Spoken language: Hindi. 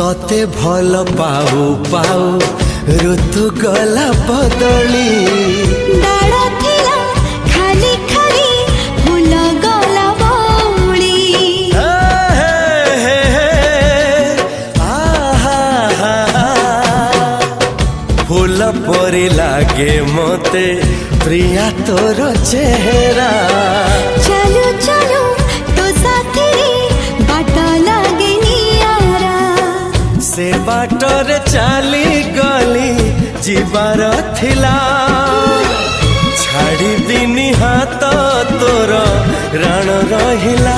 तोते भल पाऊ पाऊ ऋतु गला बदली डाळ थिला खाली खाली फूल गला बौली फूल परी लागे मते प्रिया तोर चेहरा चलो चलो तो साथी बाट लागे नियारा से बाटरे चली गली जीवार थिला छाड़ी दिनी हाथ तोर राण रहिला